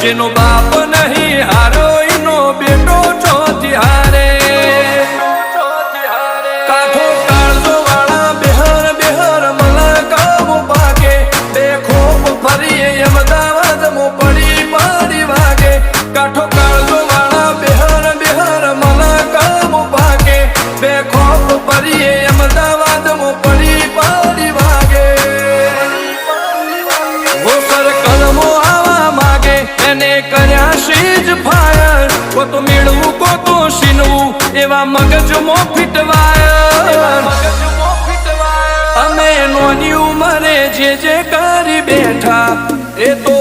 જેનો બાપ નહીં હારો એનો બેટો ચોથી હારે કાઠો કાળજો વાળા બેહર બેહર મલકામ પાકે બે ખોપ ફરીએ અમદાવાદ મો પડી પડી વાગે કાઠો કાળજો વાળા બેહર બેહર મલકામ પાકે બે ખોપ ફરીએ અમદાવાદ મો પડી પડી વાગે વો સર્કલમો આવા માગે એને કર્યા શીજ ફાયર કો તો મેળવું કો તો સીનવું એવા મગજમો ફીટવાયર અમે નોની ઉંમરે જે કરી બેઠા એ તો